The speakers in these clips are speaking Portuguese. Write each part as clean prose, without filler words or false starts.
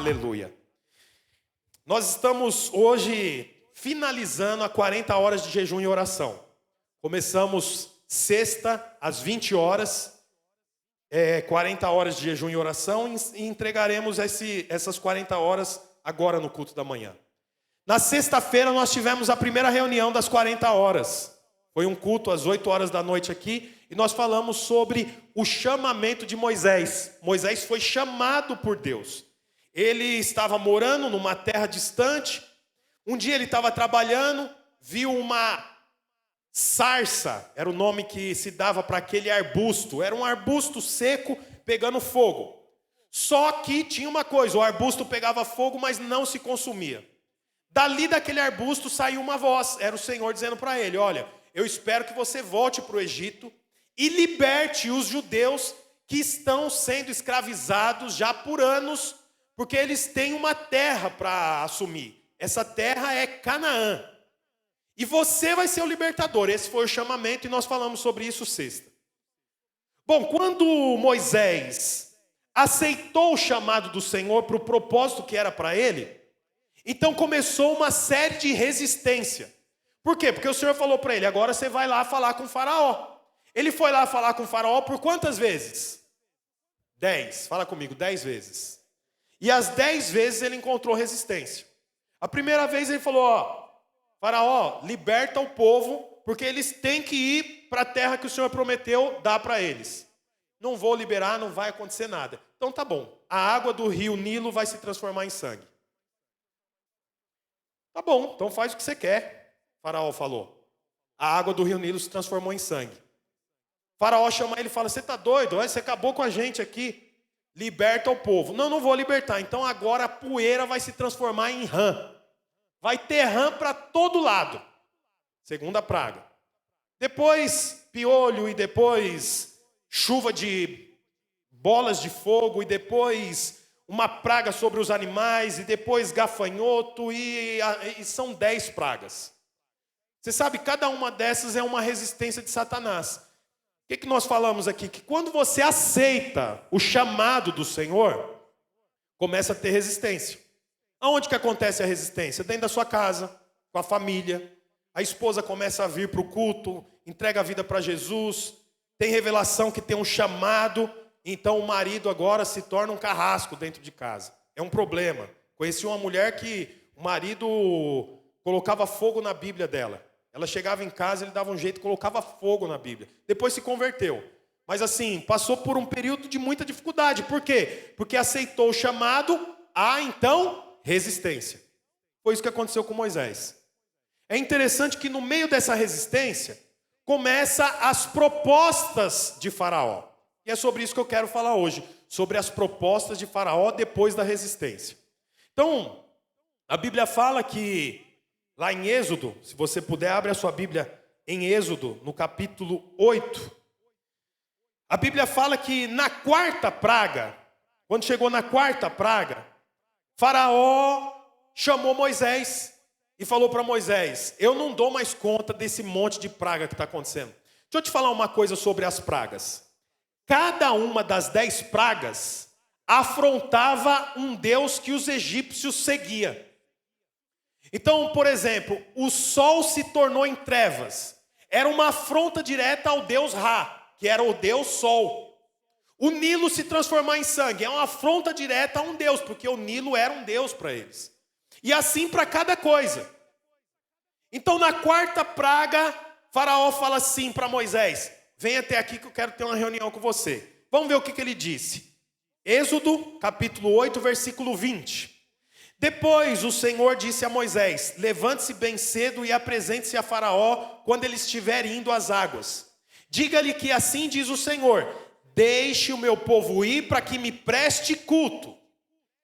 Aleluia. Nós estamos hoje finalizando a 40 horas de jejum e oração. Começamos sexta às 20 horas, 40 horas de jejum e oração, e entregaremos essas 40 horas agora no culto da manhã. Na sexta-feira nós tivemos a primeira reunião das 40 horas. Foi um culto às 8 horas da noite aqui, e nós falamos sobre o chamamento de Moisés. Moisés foi chamado por Deus. Ele estava morando numa terra distante. Um dia ele estava trabalhando, viu uma sarça, era o nome que se dava para aquele arbusto. Era um arbusto seco pegando fogo. Só que tinha uma coisa, o arbusto pegava fogo, mas não se consumia. Dali daquele arbusto saiu uma voz, era o Senhor dizendo para ele: olha, eu espero que você volte para o Egito e liberte os judeus que estão sendo escravizados já por anos, porque eles têm uma terra para assumir. Essa terra é Canaã. E você vai ser o libertador. Esse foi o chamamento e nós falamos sobre isso sexta. Bom, quando Moisés aceitou o chamado do Senhor para o propósito que era para ele, então começou uma série de resistência. Por quê? Porque o Senhor falou para ele: agora você vai lá falar com o faraó. Ele foi lá falar com o faraó por quantas vezes? 10. Fala comigo, 10 vezes. E as 10 vezes ele encontrou resistência. A primeira vez ele falou: ó, faraó, liberta o povo, porque eles têm que ir para a terra que o Senhor prometeu dar para eles. Não vou liberar, não vai acontecer nada. Então tá bom, a água do rio Nilo vai se transformar em sangue. Tá bom, então faz o que você quer, faraó falou. A água do rio Nilo se transformou em sangue. Faraó chama ele e fala: você tá doido? Você acabou com a gente aqui. Liberta o povo. Não, não vou libertar. Então agora a poeira vai se transformar em rã. Vai ter rã para todo lado. Segunda praga. Depois piolho, e depois chuva de bolas de fogo, e depois uma praga sobre os animais, e depois gafanhoto, e são 10 pragas. Você sabe, cada uma dessas é uma resistência de Satanás. O que nós falamos aqui? Que quando você aceita o chamado do Senhor, começa a ter resistência. Aonde que acontece a resistência? Dentro da sua casa, com a família. A esposa começa a vir para o culto, entrega a vida para Jesus, tem revelação que tem um chamado, então o marido agora se torna um carrasco dentro de casa. É um problema. Conheci uma mulher que o marido colocava fogo na Bíblia dela. Ela chegava em casa, ele dava um jeito, colocava fogo na Bíblia. Depois se converteu. Mas assim, passou por um período de muita dificuldade. Por quê? Porque aceitou o chamado, então, resistência. Foi isso que aconteceu com Moisés. É interessante que no meio dessa resistência, começa as propostas de Faraó. E é sobre isso que eu quero falar hoje. Sobre as propostas de Faraó depois da resistência. Então, a Bíblia fala que lá em Êxodo, se você puder, abre a sua Bíblia em Êxodo, no capítulo 8. A Bíblia fala que na quarta praga, quando chegou na quarta praga, Faraó chamou Moisés e falou para Moisés: eu não dou mais conta desse monte de praga que está acontecendo. Deixa eu te falar uma coisa sobre as pragas. Cada uma das 10 pragas afrontava um Deus que os egípcios seguiam. Então, por exemplo, o sol se tornou em trevas. Era uma afronta direta ao deus Ra, que era o deus sol. O Nilo se transformou em sangue. É uma afronta direta a um deus, porque o Nilo era um deus para eles. E assim para cada coisa. Então, na quarta praga, Faraó fala assim para Moisés: vem até aqui que eu quero ter uma reunião com você. Vamos ver o que ele disse. Êxodo, capítulo 8, versículo 20. Depois o Senhor disse a Moisés: levante-se bem cedo e apresente-se a Faraó quando ele estiver indo às águas. Diga-lhe que assim diz o Senhor: deixe o meu povo ir para que me preste culto.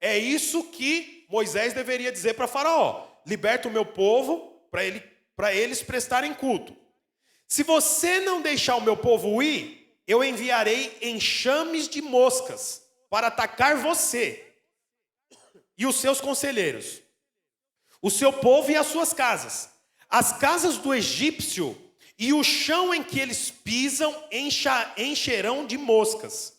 É isso que Moisés deveria dizer para Faraó: liberta o meu povo para eles prestarem culto. Se você não deixar o meu povo ir, eu enviarei enxames de moscas para atacar você e os seus conselheiros, o seu povo e as suas casas. As casas do egípcio e o chão em que eles pisam encherão de moscas.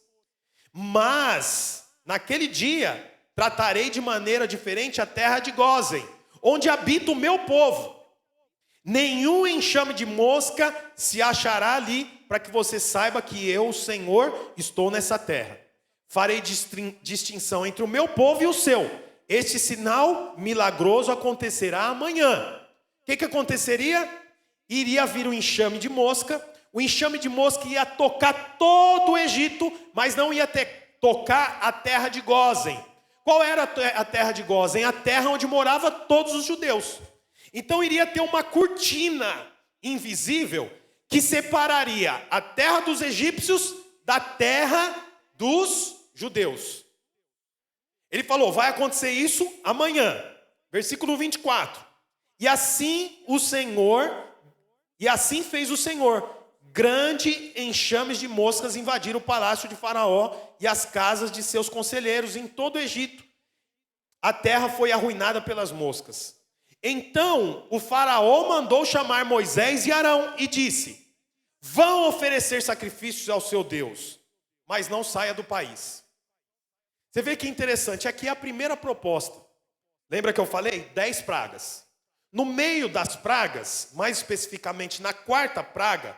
Mas, naquele dia, tratarei de maneira diferente a terra de Gósen, onde habita o meu povo. Nenhum enxame de mosca se achará ali, para que você saiba que eu, o Senhor, estou nessa terra. Farei distinção entre o meu povo e o seu. Este sinal milagroso acontecerá amanhã. O que aconteceria? Iria vir um enxame de mosca. O enxame de mosca ia tocar todo o Egito, mas não ia tocar a terra de Gósen. Qual era a terra de Gósen? A terra onde moravam todos os judeus. Então iria ter uma cortina invisível que separaria a terra dos egípcios da terra dos judeus. Ele falou, vai acontecer isso amanhã. Versículo 24. E assim fez o Senhor. Grande enxames de moscas invadiram o palácio de Faraó e as casas de seus conselheiros em todo o Egito. A terra foi arruinada pelas moscas. Então o Faraó mandou chamar Moisés e Arão e disse, vão oferecer sacrifícios ao seu Deus, mas não saia do país. Você vê que interessante, aqui é a primeira proposta. Lembra que eu falei? 10 pragas. No meio das pragas, mais especificamente na quarta praga,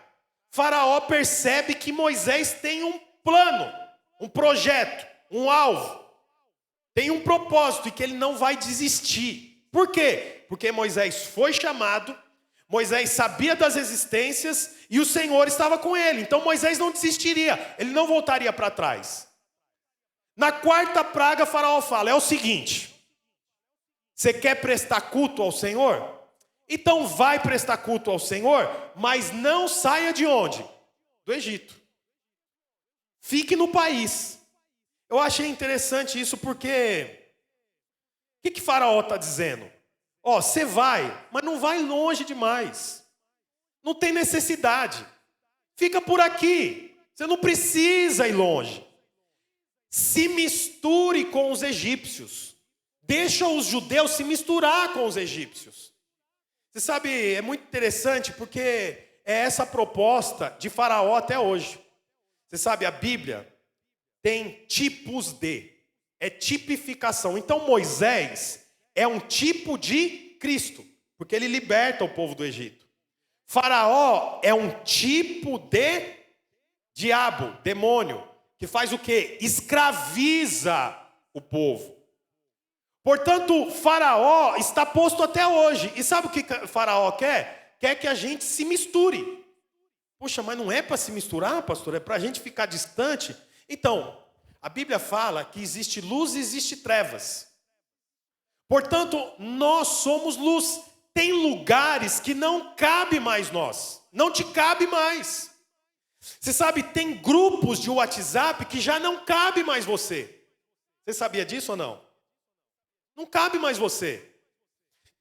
Faraó percebe que Moisés tem um plano, um projeto, um alvo. Tem um propósito e que ele não vai desistir. Por quê? Porque Moisés foi chamado, Moisés sabia das existências e o Senhor estava com ele. Então Moisés não desistiria, ele não voltaria para trás. Na quarta praga, Faraó fala, é o seguinte, você quer prestar culto ao Senhor? Então vai prestar culto ao Senhor, mas não saia de onde? Do Egito. Fique no país. Eu achei interessante isso porque... O que Faraó está dizendo? Você vai, mas não vai longe demais. Não tem necessidade. Fica por aqui. Você não precisa ir longe. Se misture com os egípcios. Deixa os judeus se misturar com os egípcios. Você sabe, é muito interessante porque é essa proposta de Faraó até hoje. Você sabe, a Bíblia tem tipos de... É tipificação. Então Moisés é um tipo de Cristo, porque ele liberta o povo do Egito. Faraó é um tipo de diabo, demônio, que faz o quê? Escraviza o povo. Portanto, Faraó está posto até hoje. E sabe o que Faraó quer? Quer que a gente se misture. Poxa, mas não é para se misturar, pastor? É para a gente ficar distante? Então... A Bíblia fala que existe luz e existe trevas. Portanto, nós somos luz. Tem lugares que não cabe mais nós. Não te cabe mais. Você sabe, tem grupos de WhatsApp que já não cabe mais você. Você sabia disso ou não? Não cabe mais você.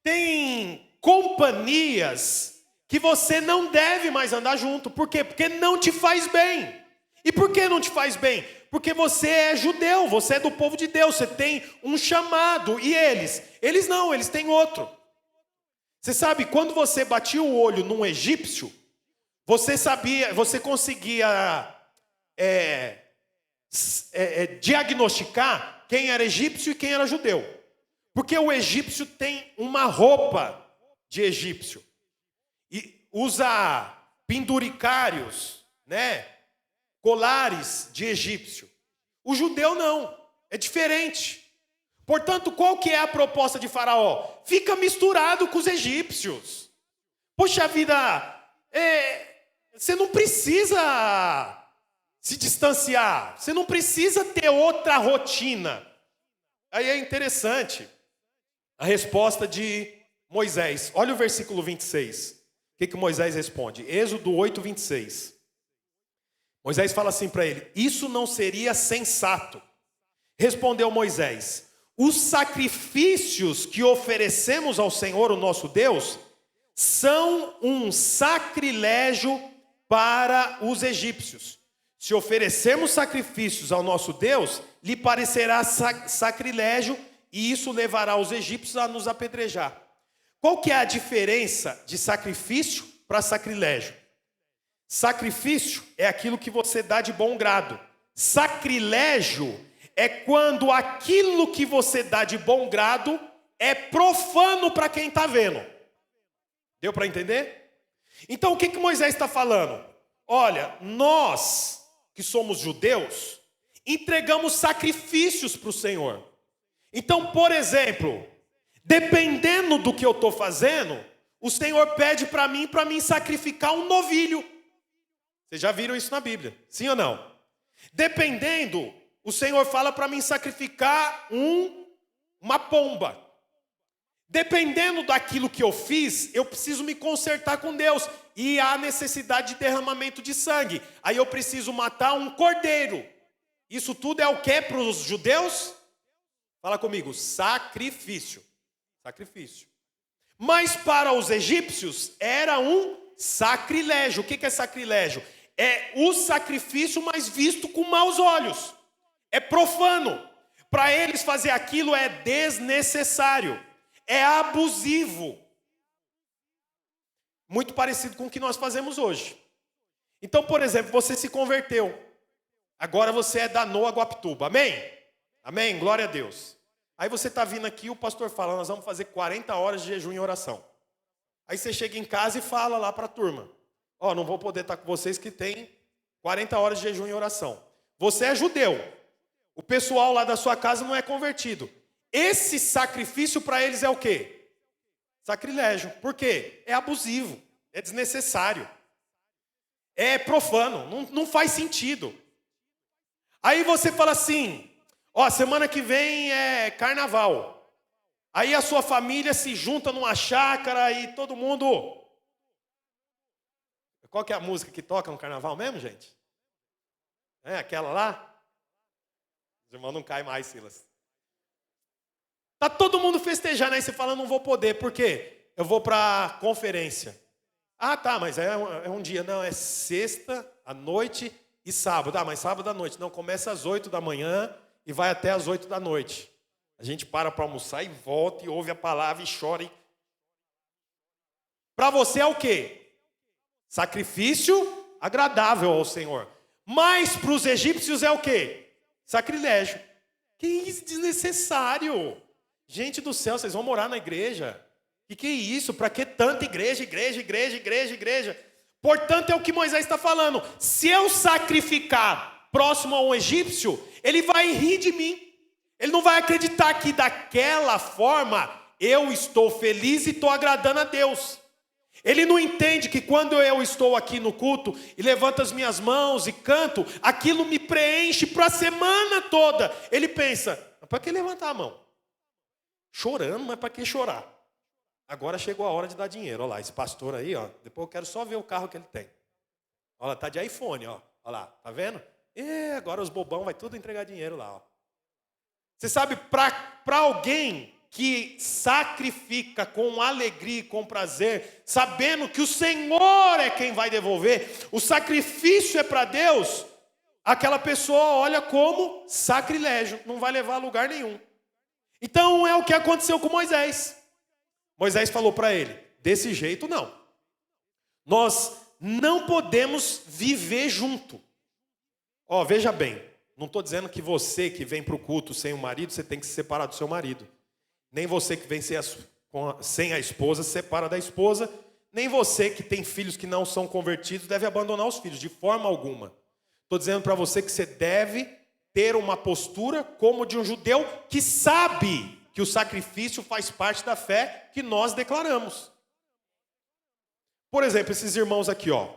Tem companhias que você não deve mais andar junto. Por quê? Porque não te faz bem. E por que não te faz bem? Porque você é judeu, você é do povo de Deus, você tem um chamado. E eles não, eles têm outro. Você sabe, quando você batia o olho num egípcio, você conseguia diagnosticar quem era egípcio e quem era judeu. Porque o egípcio tem uma roupa de egípcio. E usa penduricários, né? Colares de egípcio. O judeu não, é diferente. Portanto, qual que é a proposta de Faraó? Fica misturado com os egípcios. Poxa vida, você não precisa se distanciar, você não precisa ter outra rotina. Aí é interessante a resposta de Moisés. Olha o versículo 26. O que Moisés responde? Êxodo 8, 26. Moisés fala assim para ele, isso não seria sensato. Respondeu Moisés, os sacrifícios que oferecemos ao Senhor, o nosso Deus, são um sacrilégio para os egípcios. Se oferecemos sacrifícios ao nosso Deus, lhe parecerá sacrilégio e isso levará os egípcios a nos apedrejar. Qual que é a diferença de sacrifício para sacrilégio? Sacrifício é aquilo que você dá de bom grado. Sacrilégio é quando aquilo que você dá de bom grado é profano para quem está vendo. Deu para entender? Então o que Moisés está falando? Olha, nós que somos judeus, entregamos sacrifícios para o Senhor. Então, por exemplo, dependendo do que eu estou fazendo, o Senhor pede para mim sacrificar um novilho. Vocês já viram isso na Bíblia, sim ou não? Dependendo, o Senhor fala para mim sacrificar uma pomba. Dependendo daquilo que eu fiz, eu preciso me consertar com Deus. E há necessidade de derramamento de sangue. Aí eu preciso matar um cordeiro. Isso tudo é o que para os judeus? Fala comigo, sacrifício. Sacrifício. Mas para os egípcios era um sacrilégio. O que é sacrilégio? É o sacrifício, mas visto com maus olhos. É profano. Para eles fazer aquilo é desnecessário. É abusivo. Muito parecido com o que nós fazemos hoje. Então, por exemplo, você se converteu. Agora você é da Noa Guapituba. Amém? Amém? Glória a Deus. Aí você está vindo aqui, o pastor fala, nós vamos fazer 40 horas de jejum e oração. Aí você chega em casa e fala lá para a turma. Ó, não vou poder estar com vocês que tem 40 horas de jejum e oração. Você é judeu. O pessoal lá da sua casa não é convertido. Esse sacrifício para eles é o quê? Sacrilégio. Por quê? É abusivo, é desnecessário, é profano, não faz sentido. Aí você fala assim, ó, semana que vem é carnaval. Aí a sua família se junta numa chácara e todo mundo... Qual que é a música que toca no carnaval mesmo, gente? É aquela lá? Os irmãos não caem mais, Silas. Tá todo mundo festejando, aí você fala, não vou poder, por quê? Eu vou para conferência. Ah, tá, mas é um dia. Não, é sexta à noite e sábado. Ah, mas sábado à noite. Não, começa às 8 da manhã e vai até às 8 da noite. A gente para almoçar e volta e ouve a palavra e chora. Para você é o quê? Sacrifício agradável ao Senhor. Mas para os egípcios é o quê? Sacrilégio. Que isso, desnecessário. Gente do céu, vocês vão morar na igreja? Que é isso? Para que tanta igreja? Portanto, é o que Moisés está falando. Se eu sacrificar próximo a um egípcio, ele vai rir de mim. Ele não vai acreditar que daquela forma eu estou feliz e estou agradando a Deus. Ele não entende que quando eu estou aqui no culto e levanto as minhas mãos e canto, aquilo me preenche para a semana toda. Ele pensa, para que levantar a mão? Chorando, mas para que chorar? Agora chegou a hora de dar dinheiro. Olha lá, esse pastor aí, ó. Depois eu quero só ver o carro que ele tem. Olha lá, tá de iPhone, ó. Olha lá, tá vendo? E agora os bobão vai tudo entregar dinheiro lá, ó. Você sabe, para alguém que sacrifica com alegria e com prazer, sabendo que o Senhor é quem vai devolver, o sacrifício é para Deus, aquela pessoa olha como sacrilégio, não vai levar a lugar nenhum. Então é o que aconteceu com Moisés. Moisés falou para ele, desse jeito não. Nós não podemos viver junto. Ó, veja bem, não estou dizendo que você que vem para o culto sem o marido, você tem que se separar do seu marido. Nem você que vem sem a esposa, se separa da esposa. Nem você que tem filhos que não são convertidos, deve abandonar os filhos, de forma alguma. Estou dizendo para você que você deve ter uma postura como de um judeu que sabe que o sacrifício faz parte da fé que nós declaramos. Por exemplo, esses irmãos aqui, ó,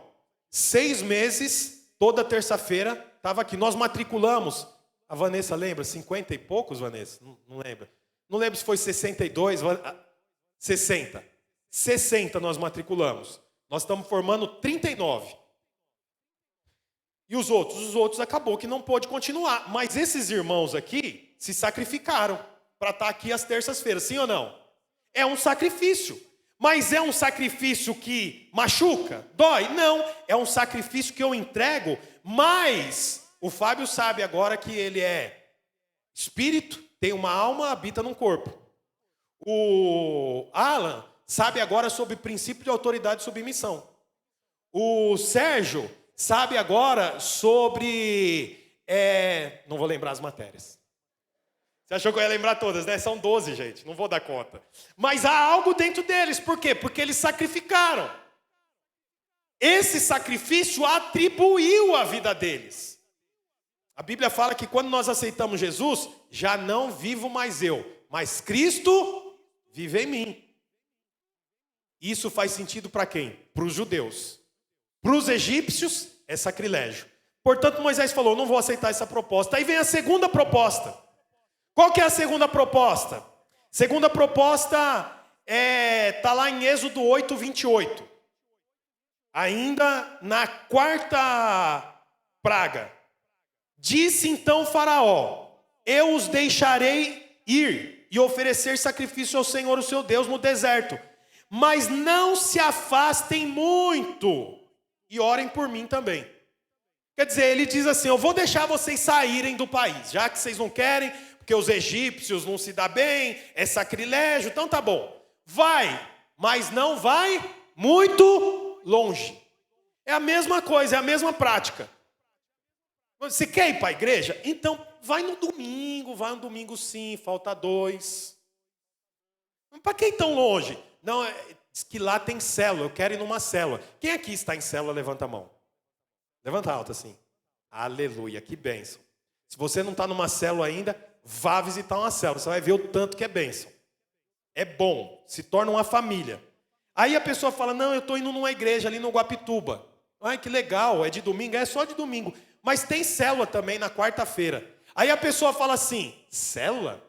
6 meses, toda terça-feira, estava aqui. Nós matriculamos, a Vanessa lembra? 50 e poucos, Vanessa? Não lembra. Não lembro se foi 62, 60. 60 nós matriculamos. Nós estamos formando 39. E os outros? Os outros acabou que não pôde continuar. Mas esses irmãos aqui se sacrificaram para estar aqui às terças-feiras, sim ou não? É um sacrifício. Mas é um sacrifício que machuca? Dói? Não. É um sacrifício que eu entrego, mas o Fábio sabe agora que ele é espírito, tem uma alma, habita num corpo. O Alan sabe agora sobre o princípio de autoridade e submissão. O Sérgio sabe agora sobre... não vou lembrar as matérias. Você achou que eu ia lembrar todas, né? São 12, gente, não vou dar conta. Mas há algo dentro deles, por quê? Porque eles sacrificaram. Esse sacrifício atribuiu a vida deles. A Bíblia fala que quando nós aceitamos Jesus, já não vivo mais eu, mas Cristo vive em mim. Isso faz sentido para quem? Para os judeus. Para os egípcios, é sacrilégio. Portanto, Moisés falou, não vou aceitar essa proposta. Aí vem a segunda proposta. Qual que é a segunda proposta? Segunda proposta está lá em Êxodo 8, 28. Ainda na quarta praga. Disse então Faraó, eu os deixarei ir e oferecer sacrifício ao Senhor, o seu Deus, no deserto. Mas não se afastem muito e orem por mim também. Quer dizer, ele diz assim, eu vou deixar vocês saírem do país, já que vocês não querem, porque os egípcios não se dão bem, é sacrilégio, então tá bom. Vai, mas não vai muito longe. É a mesma coisa, é a mesma prática. Você quer ir para a igreja? Então vai no domingo sim, falta 2. Para que ir tão longe? Não, diz que lá tem célula, eu quero ir numa célula. Quem aqui está em célula, levanta a mão. Levanta alto assim. Aleluia, que bênção. Se você não está numa célula ainda, vá visitar uma célula, você vai ver o tanto que é bênção. É bom, se torna uma família. Aí a pessoa fala, não, eu estou indo numa igreja ali no Guapituba. Ai, que legal, é de domingo? É só de domingo. Mas tem célula também na quarta-feira. Aí a pessoa fala assim, célula?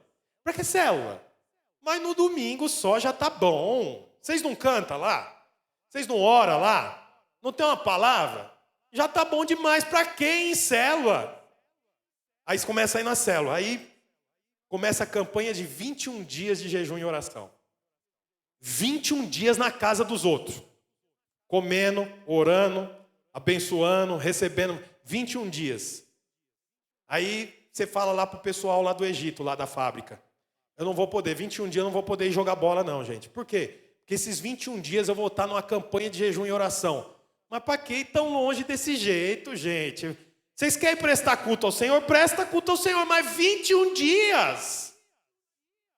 Para que célula? Mas no domingo só já tá bom. Vocês não cantam lá? Vocês não oram lá? Não tem uma palavra? Já tá bom demais. Para quem em célula? Aí você começa a ir na célula. Aí começa a campanha de 21 dias de jejum e oração. 21 dias na casa dos outros. Comendo, orando, abençoando, recebendo. 21 dias. Aí você fala lá pro pessoal lá do Egito, lá da fábrica. Eu não vou poder, 21 dias eu não vou poder ir jogar bola não, gente. Por quê? Porque esses 21 dias eu vou estar numa campanha de jejum e oração. Mas para que ir tão longe desse jeito, gente? Vocês querem prestar culto ao Senhor? Presta culto ao Senhor, mas 21 dias.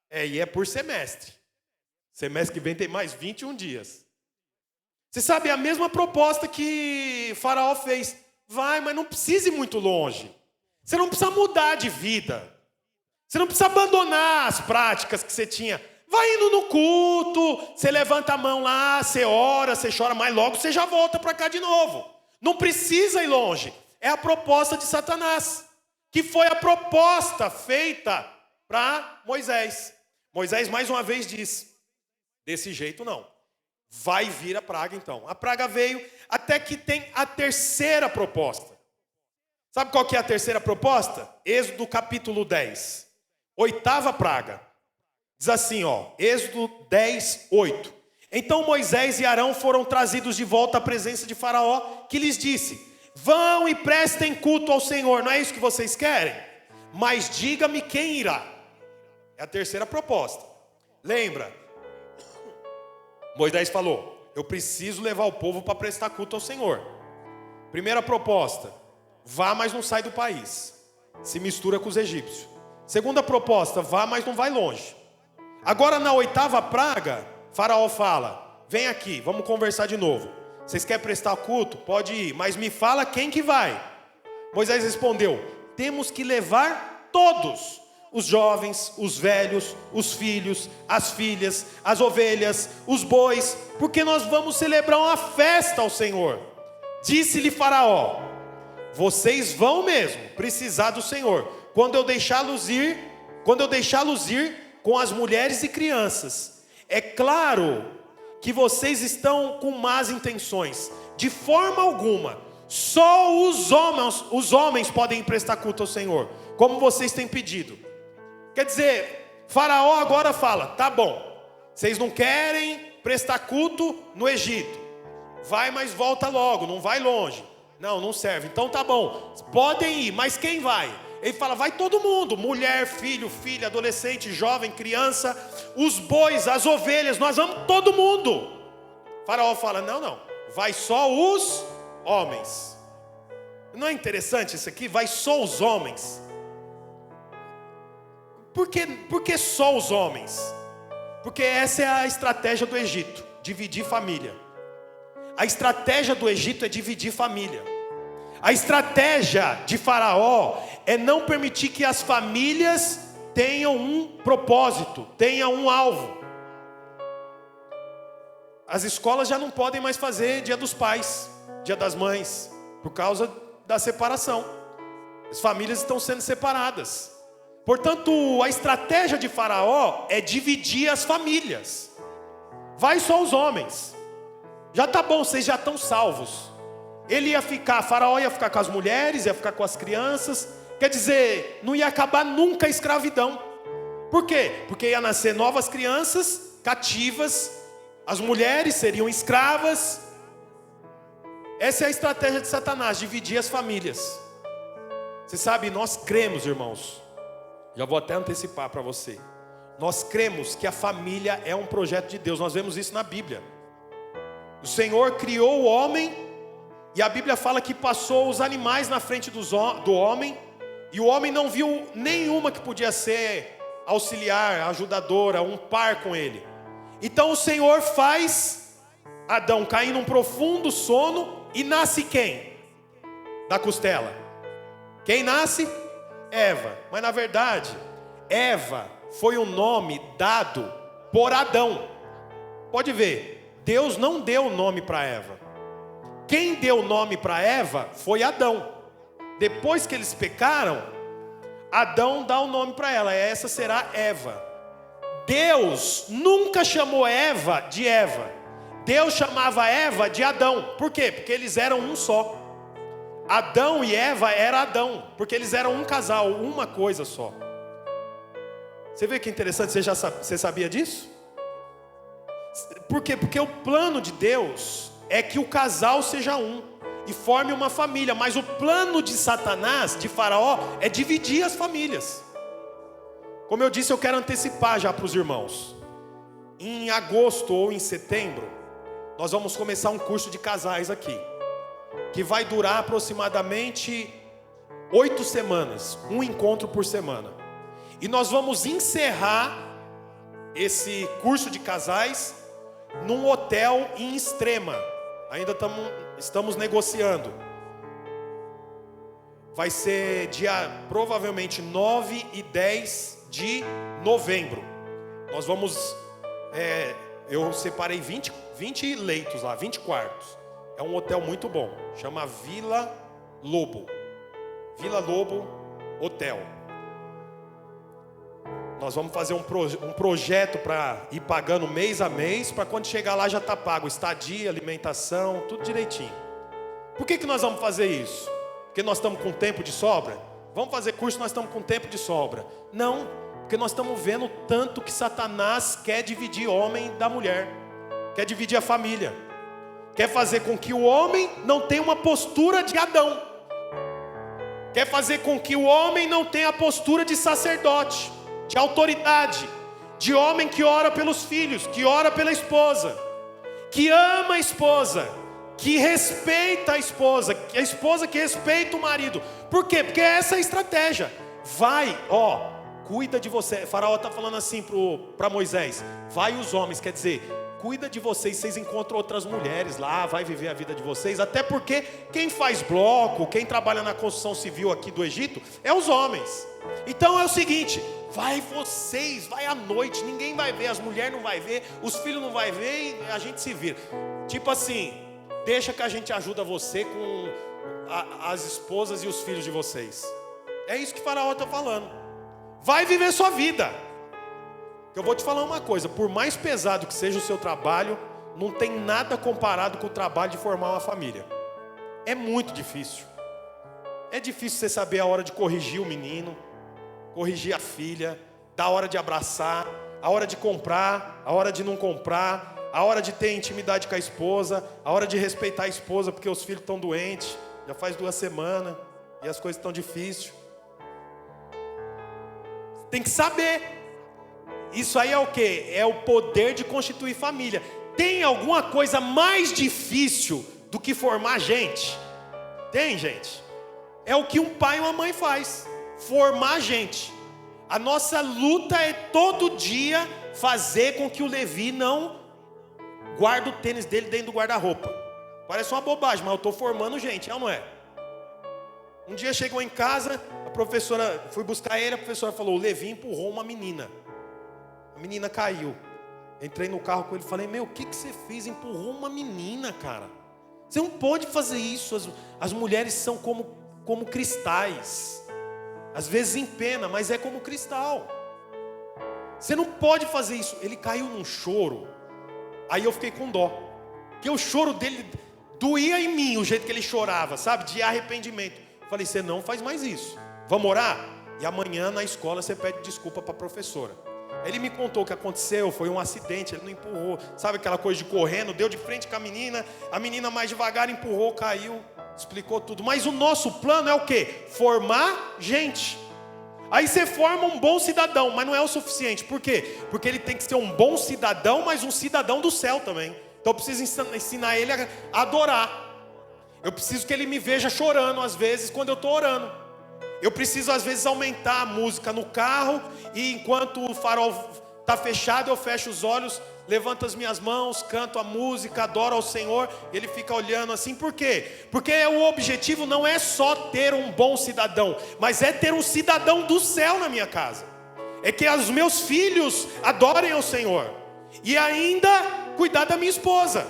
E é por semestre. Semestre que vem tem mais 21 dias. Você sabe, é a mesma proposta que Faraó fez. Vai, mas não precisa ir muito longe. Você não precisa mudar de vida. Você não precisa abandonar as práticas que você tinha. Vai indo no culto, você levanta a mão lá, você ora, você chora, mas logo você já volta para cá de novo. Não precisa ir longe. É a proposta de Satanás, que foi a proposta feita para Moisés. Moisés mais uma vez diz, desse jeito não. Vai vir a praga então. A praga veio até que tem a terceira proposta. Sabe qual que é a terceira proposta? Êxodo capítulo 10. Oitava praga. Diz assim, Êxodo 10, 8. Então Moisés e Arão foram trazidos de volta à presença de Faraó, que lhes disse, vão e prestem culto ao Senhor. Não é isso que vocês querem? Mas diga-me quem irá. É a terceira proposta. Lembra? Moisés falou, eu preciso levar o povo para prestar culto ao Senhor. Primeira proposta, vá, mas não sai do país. Se mistura com os egípcios. Segunda proposta, vá, mas não vai longe. Agora na oitava praga, Faraó fala, vem aqui, vamos conversar de novo. Vocês querem prestar culto? Pode ir, mas me fala quem que vai. Moisés respondeu, temos que levar todos. Os jovens, os velhos, os filhos, as filhas, as ovelhas, os bois, porque nós vamos celebrar uma festa ao Senhor. Disse-lhe Faraó, vocês vão mesmo precisar do Senhor, quando eu deixá-los ir com as mulheres e crianças. É claro que vocês estão com más intenções, de forma alguma. Só os homens podem prestar culto ao Senhor, como vocês têm pedido. Quer dizer, Faraó agora fala, tá bom, vocês não querem prestar culto no Egito. Vai, mas volta logo, não vai longe. Não serve, então tá bom, podem ir, mas quem vai? Ele fala, vai todo mundo, mulher, filho, filha, adolescente, jovem, criança, os bois, as ovelhas, nós vamos todo mundo. Faraó fala, não, vai só os homens. Não é interessante isso aqui? Vai só os homens. Por que só os homens? Porque essa é a estratégia do Egito, dividir família. A estratégia do Egito é dividir família. A estratégia de Faraó é não permitir que as famílias tenham um propósito, tenham um alvo. As escolas já não podem mais fazer Dia dos Pais, Dia das Mães, por causa da separação. As famílias estão sendo separadas. Portanto, a estratégia de Faraó é dividir as famílias. Vai só os homens. Já tá bom, vocês já estão salvos. Faraó ia ficar com as mulheres, ia ficar com as crianças. Quer dizer, não ia acabar nunca a escravidão. Por quê? Porque ia nascer novas crianças cativas, as mulheres seriam escravas. Essa é a estratégia de Satanás, dividir as famílias. Você sabe, nós cremos, irmãos, já vou até antecipar para você. Nós cremos que a família é um projeto de Deus. Nós vemos isso na Bíblia. O Senhor criou o homem, e a Bíblia fala que passou os animais na frente do homem, e o homem não viu nenhuma que podia ser auxiliar, ajudadora, um par com ele. Então o Senhor faz Adão cair num profundo sono, e nasce quem? Da costela. Quem nasce? Eva. Mas na verdade, Eva foi um nome dado por Adão. Pode ver, Deus não deu o nome para Eva. Quem deu o nome para Eva foi Adão. Depois que eles pecaram, Adão dá o nome para ela. Essa será Eva. Deus nunca chamou Eva de Eva. Deus chamava Eva de Adão. Por quê? Porque eles eram um só. Adão e Eva eram Adão, porque eles eram um casal, uma coisa só. Você vê que interessante, você sabia disso? Por quê? Porque o plano de Deus é que o casal seja um e forme uma família. Mas o plano de Satanás, de Faraó, é dividir as famílias. Como eu disse, eu quero antecipar já para os irmãos. Em agosto ou em setembro, nós vamos começar um curso de casais aqui, que vai durar aproximadamente 8 semanas, um encontro por semana. E nós vamos encerrar esse curso de casais num hotel em Extrema. Ainda estamos negociando. Vai ser provavelmente 9 e 10 de novembro. Nós vamos, eu separei 20 leitos lá, 20 quartos. É um hotel muito bom, chama Vila Lobo. Vila Lobo Hotel. Nós vamos fazer um projeto para ir pagando mês a mês, para quando chegar lá já está pago estadia, alimentação, tudo direitinho. Por que nós vamos fazer isso? Porque nós estamos com tempo de sobra? Vamos fazer curso, nós estamos com tempo de sobra. Não, porque nós estamos vendo tanto que Satanás quer dividir o homem da mulher, quer dividir a família, quer fazer com que o homem não tenha uma postura de Adão, quer fazer com que o homem não tenha a postura de sacerdote, de autoridade, de homem que ora pelos filhos, que ora pela esposa, que ama a esposa, que respeita a esposa que respeita o marido. Por quê? Porque essa é a estratégia. Cuida de você. Faraó está falando assim para Moisés: vai os homens, quer dizer, cuida de vocês encontram outras mulheres lá, vai viver a vida de vocês. Até porque quem faz bloco, quem trabalha na construção civil aqui do Egito, é os homens. Então é o seguinte, vai à noite, ninguém vai ver, as mulheres não vai ver, os filhos não vai ver e a gente se vira. Tipo assim, deixa que a gente ajuda você com as esposas e os filhos de vocês. É isso que Faraó está falando. Vai viver sua vida. Eu vou te falar uma coisa, por mais pesado que seja o seu trabalho, não tem nada comparado com o trabalho de formar uma família. É muito difícil. É difícil você saber a hora de corrigir o menino, corrigir a filha, da hora de abraçar, a hora de comprar, a hora de não comprar, a hora de ter intimidade com a esposa, a hora de respeitar a esposa porque os filhos estão doentes, já faz 2 semanas e as coisas estão difíceis. Tem que saber. Isso aí é o quê? É o poder de constituir família. Tem alguma coisa mais difícil do que formar gente? Tem, gente. É o que um pai e uma mãe faz, formar gente. A nossa luta é todo dia fazer com que o Levi não guarde o tênis dele dentro do guarda-roupa. Parece uma bobagem, mas eu estou formando gente, não é? Um dia chegou em casa, a professora, fui buscar ele, a professora falou, o Levi empurrou uma menina. A menina caiu. Entrei no carro com ele e falei, meu, o que você fez? Empurrou uma menina, cara. Você não pode fazer isso. As mulheres são como cristais. Às vezes empena, mas é como cristal. Você não pode fazer isso. Ele caiu num choro. Aí eu fiquei com dó. Porque o choro dele doía em mim, o jeito que ele chorava, sabe? De arrependimento. Falei, você não faz mais isso. Vamos orar? E amanhã na escola você pede desculpa para a professora. Ele me contou o que aconteceu, foi um acidente, ele não empurrou. Sabe aquela coisa de correndo, deu de frente com a menina mais devagar empurrou, caiu, explicou tudo. Mas o nosso plano é o quê? Formar gente. Aí você forma um bom cidadão, mas não é o suficiente. Por quê? Porque ele tem que ser um bom cidadão, mas um cidadão do céu também. Então eu preciso ensinar ele a adorar. Eu preciso que ele me veja chorando às vezes quando eu estou orando. Eu preciso às vezes aumentar a música no carro e enquanto o farol está fechado eu fecho os olhos, levanto as minhas mãos, canto a música, adoro ao Senhor. Ele fica olhando assim, por quê? Porque o objetivo não é só ter um bom cidadão, mas é ter um cidadão do céu na minha casa. É que os meus filhos adorem ao Senhor e ainda cuidar da minha esposa.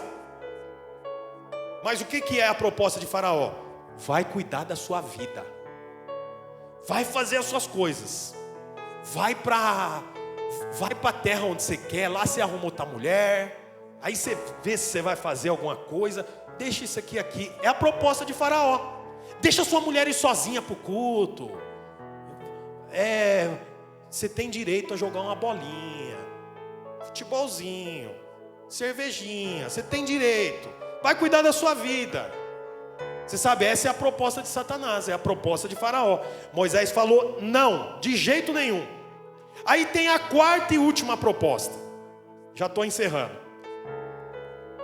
Mas o que é a proposta de Faraó? Vai cuidar da sua vida. Vai fazer as suas coisas. Vai para a terra onde você quer. Lá você arruma outra mulher. Aí você vê se você vai fazer alguma coisa. Deixa isso aqui. É a proposta de Faraó. Deixa a sua mulher ir sozinha para o culto. Você tem direito a jogar uma bolinha, futebolzinho, cervejinha. Você tem direito. Vai cuidar da sua vida. Você sabe, essa é a proposta de Satanás, é a proposta de Faraó. Moisés falou, não, de jeito nenhum. Aí tem a quarta e última proposta. Já estou encerrando.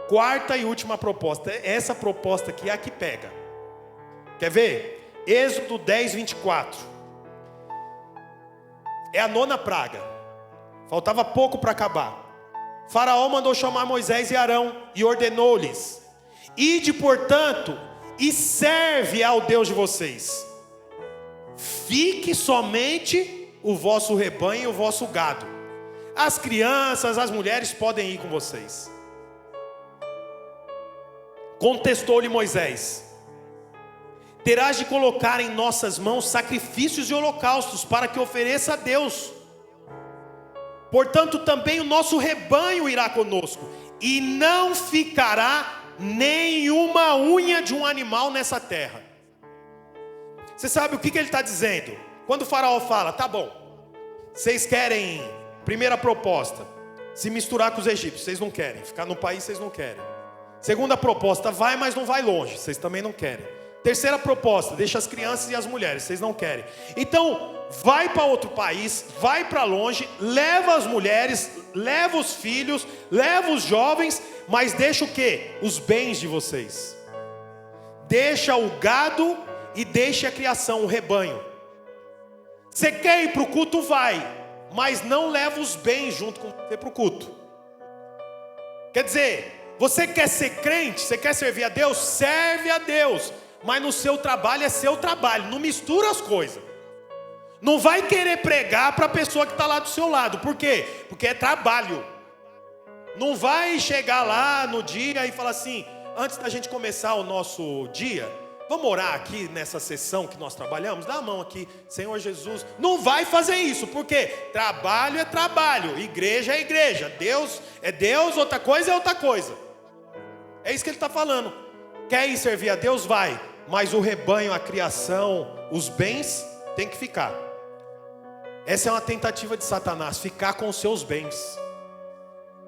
Quarta e última proposta. Essa proposta aqui é a que pega. Quer ver? Êxodo 10, 24. É a nona praga. Faltava pouco para acabar. Faraó mandou chamar Moisés e Arão e ordenou-lhes: ide, portanto, e serve ao Deus de vocês. Fique somente o vosso rebanho e o vosso gado. As crianças, as mulheres podem ir com vocês. Contestou-lhe Moisés: terás de colocar em nossas mãos sacrifícios e holocaustos para que ofereça a Deus. Portanto também o nosso rebanho irá conosco, e não ficará nenhuma unha de um animal nessa terra. Você sabe o que ele está dizendo? Quando o faraó fala, tá bom, vocês querem, primeira proposta, se misturar com os egípcios, vocês não querem, ficar no país vocês não querem. Segunda proposta, vai, mas não vai longe, vocês também não querem. Terceira proposta, deixa as crianças e as mulheres, vocês não querem. Então, vai para outro país, vai para longe, leva as mulheres, leva os filhos, leva os jovens, mas deixa o quê? Os bens de vocês. Deixa o gado e deixa a criação, o rebanho. Você quer ir para o culto? Vai, mas não leva os bens junto com você para o culto. Quer dizer, você quer ser crente, você quer servir a Deus? Serve a Deus, mas no seu trabalho é seu trabalho, não mistura as coisas. Não vai querer pregar para a pessoa que está lá do seu lado. Por quê? Porque é trabalho. Não vai chegar lá no dia e falar assim, antes da gente começar o nosso dia, vamos orar aqui nessa sessão que nós trabalhamos? Dá a mão aqui, Senhor Jesus. Não vai fazer isso, porque trabalho é trabalho, igreja é igreja, Deus é Deus, outra coisa é outra coisa. É isso que ele está falando. Quer ir servir a Deus? Vai. Mas o rebanho, a criação, os bens, tem que ficar. Essa é uma tentativa de Satanás, ficar com os seus bens.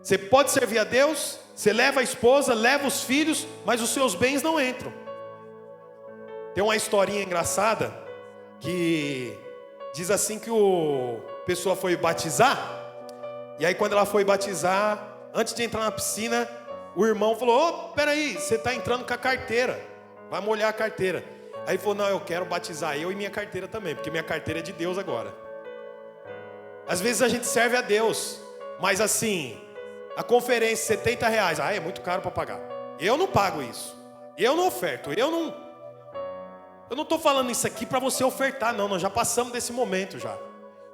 Você pode servir a Deus, você leva a esposa, leva os filhos, mas os seus bens não entram. Tem uma historinha engraçada que diz assim que a pessoa foi batizar, e aí quando ela foi batizar, antes de entrar na piscina, o irmão falou, peraí, você está entrando com a carteira, vai molhar a carteira. Aí ele falou, não, eu quero batizar eu e minha carteira também, porque minha carteira é de Deus agora. Às vezes a gente serve a Deus, mas assim, a conferência, R$70. É muito caro para pagar. Eu não pago isso. Eu não oferto. Eu não estou falando isso aqui para você ofertar, não. Nós já passamos desse momento já.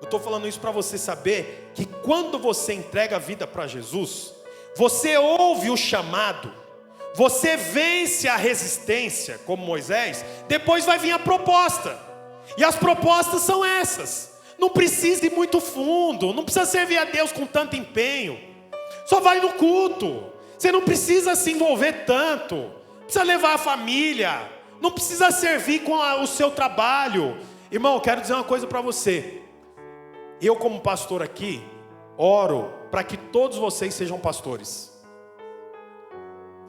Eu estou falando isso para você saber que quando você entrega a vida para Jesus, você ouve o chamado, você vence a resistência, como Moisés, depois vai vir a proposta. E as propostas são essas. Não precisa ir muito fundo, não precisa servir a Deus com tanto empenho. Só vai no culto. Você não precisa se envolver tanto. Não precisa levar a família. Não precisa servir com o seu trabalho. Irmão, eu quero dizer uma coisa para você. Eu, como pastor aqui, oro para que todos vocês sejam pastores.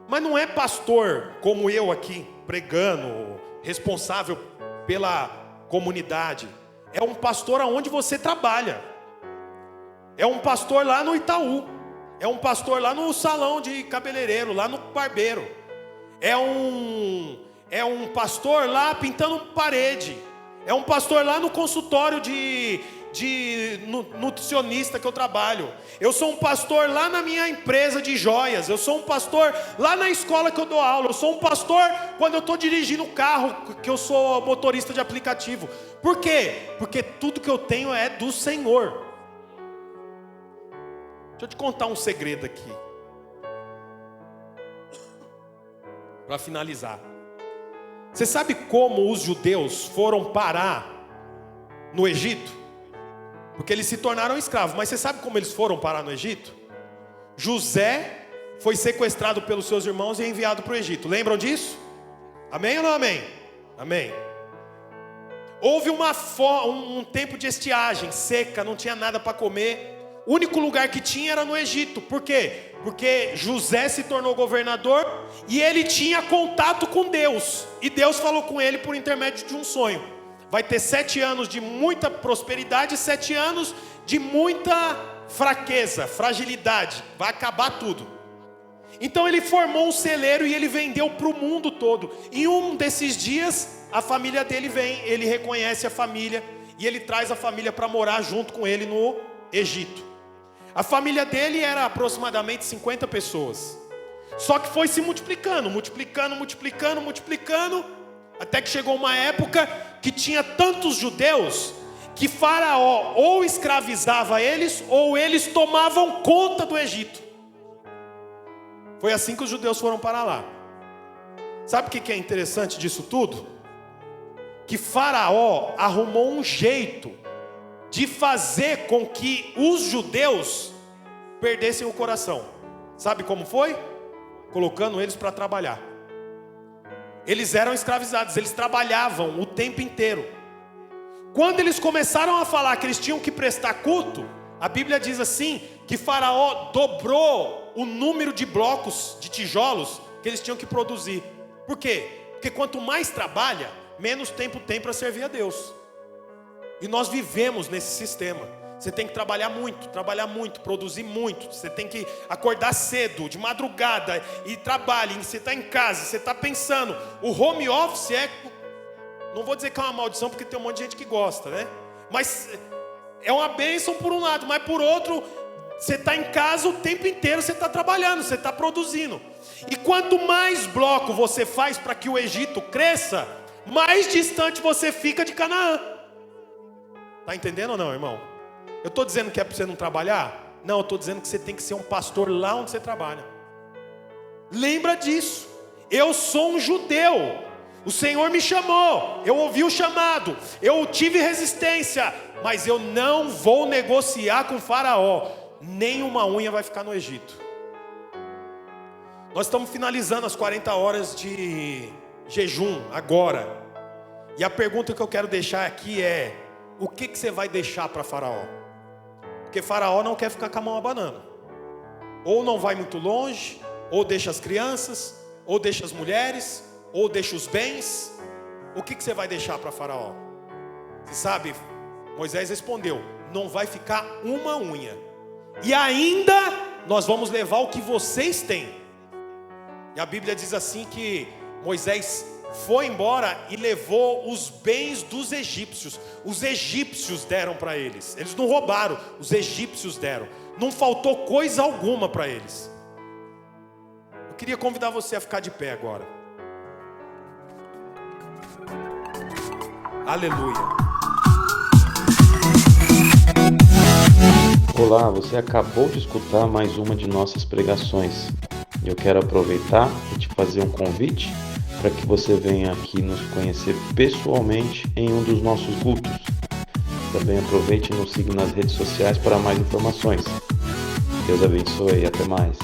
Mas não é pastor como eu aqui, pregando, responsável pela comunidade. É um pastor aonde você trabalha. É um pastor lá no Itaú. É um pastor lá no salão de cabeleireiro, lá no barbeiro. É um pastor lá pintando parede. É um pastor lá no consultório de nutricionista que eu trabalho. Eu sou um pastor lá na minha empresa de joias. Eu sou um pastor lá na escola que eu dou aula. Eu sou um pastor quando eu estou dirigindo o carro, que eu sou motorista de aplicativo. Por quê? Porque tudo que eu tenho é do Senhor. Deixa eu te contar um segredo aqui, para finalizar. Você sabe como os judeus foram parar no Egito? Porque eles se tornaram escravos. Mas você sabe como eles foram parar no Egito? José foi sequestrado pelos seus irmãos e enviado para o Egito. Lembram disso? Amém ou não amém? Amém. Houve um tempo de estiagem, seca, não tinha nada para comer. O único lugar que tinha era no Egito. Por quê? Porque José se tornou governador e ele tinha contato com Deus. E Deus falou com ele por intermédio de um sonho. Vai ter 7 anos de muita prosperidade e 7 anos de muita fraqueza, fragilidade. Vai acabar tudo. Então ele formou um celeiro e ele vendeu para o mundo todo. Em um desses dias, a família dele vem, ele reconhece a família e ele traz a família para morar junto com ele no Egito. A família dele era aproximadamente 50 pessoas. Só que foi se multiplicando, até que chegou uma época que tinha tantos judeus que Faraó ou escravizava eles ou eles tomavam conta do Egito. Foi assim que os judeus foram para lá. Sabe o que é interessante disso tudo? Que Faraó arrumou um jeito de fazer com que os judeus perdessem o coração. Sabe como foi? Colocando eles para trabalhar. Eles eram escravizados, eles trabalhavam o tempo inteiro. Quando eles começaram a falar que eles tinham que prestar culto, a Bíblia diz assim, que Faraó dobrou o número de blocos, de tijolos, que eles tinham que produzir. Por quê? Porque quanto mais trabalha, menos tempo tem para servir a Deus. E nós vivemos nesse sistema. Você tem que trabalhar muito, produzir muito. Você tem que acordar cedo, de madrugada, e trabalhe. Você está em casa, você está pensando. O home office não vou dizer que é uma maldição, porque tem um monte de gente que gosta, né? Mas é uma bênção por um lado, mas por outro, você está em casa o tempo inteiro, você está trabalhando, você está produzindo. E quanto mais bloco você faz para que o Egito cresça, mais distante você fica de Canaã. Está entendendo ou não, irmão? Eu estou dizendo que é para você não trabalhar? Não, eu estou dizendo que você tem que ser um pastor lá onde você trabalha. Lembra disso. Eu sou um judeu. O Senhor me chamou. Eu ouvi o chamado. Eu tive resistência. Mas eu não vou negociar com Faraó. Nenhuma unha vai ficar no Egito. Nós estamos finalizando as 40 horas de jejum agora. E a pergunta que eu quero deixar aqui é: o que você vai deixar para Faraó? Porque Faraó não quer ficar com a mão abanando. Ou não vai muito longe, ou deixa as crianças, ou deixa as mulheres, ou deixa os bens. O que você vai deixar para Faraó? Você sabe, Moisés respondeu: não vai ficar uma unha. E ainda nós vamos levar o que vocês têm. E a Bíblia diz assim que Moisés foi embora e levou os bens dos egípcios. Os egípcios deram para eles. Eles não roubaram, os egípcios deram. Não faltou coisa alguma para eles. Eu queria convidar você a ficar de pé agora. Aleluia. Olá, você acabou de escutar mais uma de nossas pregações. Eu quero aproveitar e te fazer um convite para que você venha aqui nos conhecer pessoalmente em um dos nossos cultos. Também aproveite e nos siga nas redes sociais para mais informações. Deus abençoe e até mais.